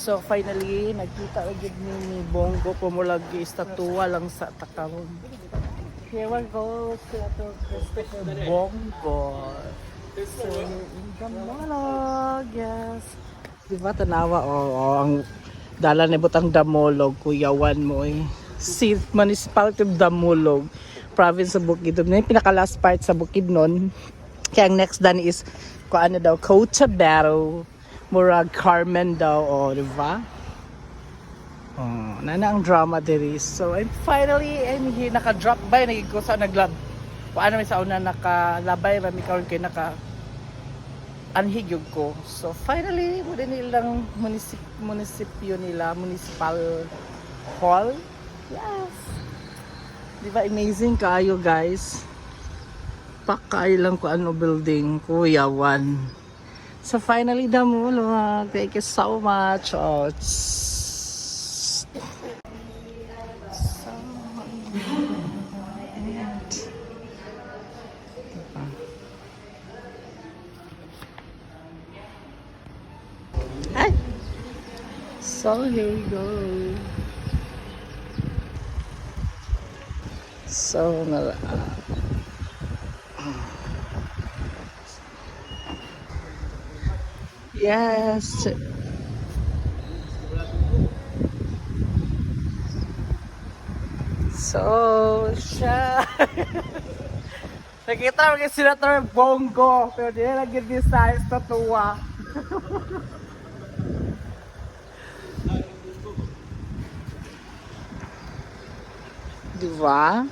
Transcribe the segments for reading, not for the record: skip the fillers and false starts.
So finally, nagkita agad ni Bongo pumulagi estatua lang sa Takaron. Here we go, Senator Christopher Bongo. So, in Damolog, yes. Diba, tanawa, ang dala ni Butang Damolog, kuyawan mo eh. Municipality of Damolog, province sa Bukidnon. Yung pinaka-last part sa Bukidnon. Kaya ang next dan is, kung ano daw, Cotabato. Murag Carmen daw, diba? Nana ang drama diri. So, I'm here, naka-drop by, naging ko sa naglab. Paano may sa una nakalabay, rami karon kay anhigyog ko. So, finally, muna nilang munisipyo nila, municipal hall. Yes! Diba, amazing kayo, guys? Pakay lang ko ano building, Kuyawan. So finally, Damolog. Thank you so much. So here we go. So yes. So, siya. Nakita mo kay Senator Bongo, pero di na naging sa estatua. Diba?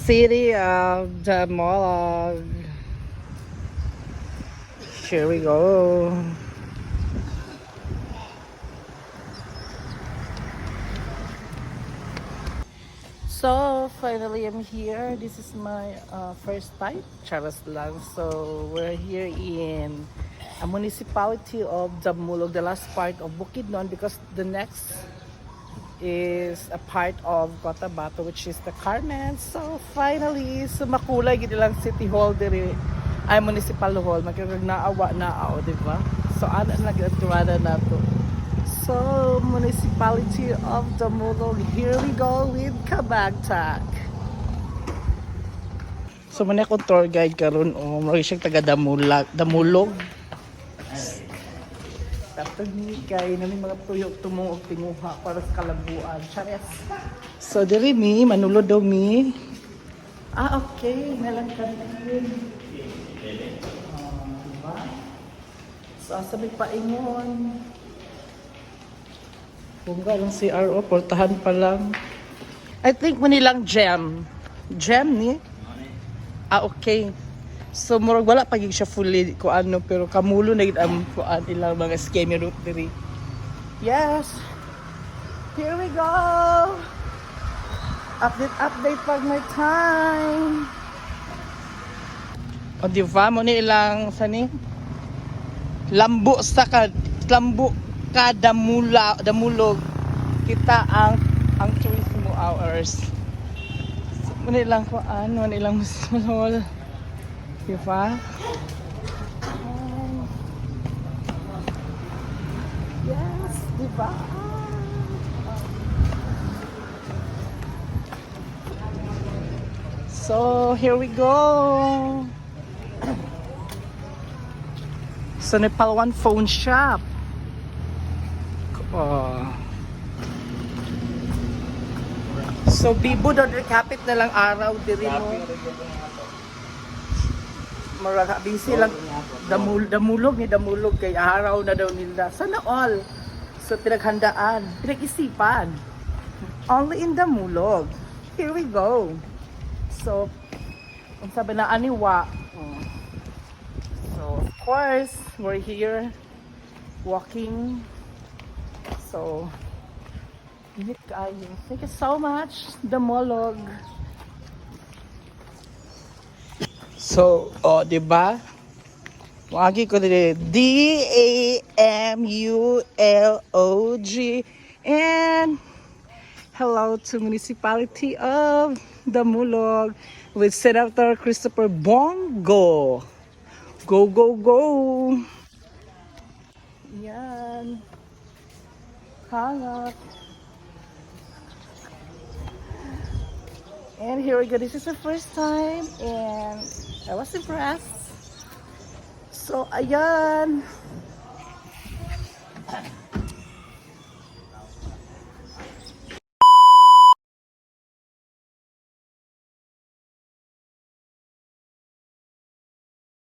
City of Damolog. Here we go. So finally I'm here. This is my first time. Charas lang. So we're here in a municipality of Damolog, the last part of Bukidnon, because the next is a part of Cotabato, which is the Carmen. So finally, sumakulay gid lang City Hall diri ay municipal hall, magkag naawa di ba? So ana nag-aturada nato. So municipality of Damolog, here we go with Kabagtak. So man ako tour guide karon mao siya taga Damolog. Tapos ni kay namin mga tuyok tumong og tinguha para sa kalabuan. Chares. So diri mi manulod daw mi. Okay, nalang kantin. Diba? So sabi pa ingon. Bunga lang si RO, portahan pa lang. I think manilang gem. Gem ni? Okay. So murag wala pa gyud siya fully ko ano, pero kamulo na gid ang kuan ilang mga scheme route diri. Yes. Here we go. Update pag may time. O di ba mo ni ilang sani? Lambo ka Damulog. Kita ang tourism hours. So, mo ni ilang kuan, mo ni ilang small. Diba? Yes, diba? So, here we go. So, Nepal phone shop. So, Bibo daw kapit na lang araw diri mo. Maraga busy lang damulog kay araw na daw nila sana all. So pinaghandaan, pinag-isipan, only in Damolog. Here we go. So ang sabi na aniwa. So of course we're here walking. So thank you so much Damolog. So, di ba? Wagi ko din Damulog. And hello to Municipality of Damolog with Senator Christopher Bongo. Go, go, go! Yan. Hangat. And here we go. This is the first time and I was impressed. So, ayan.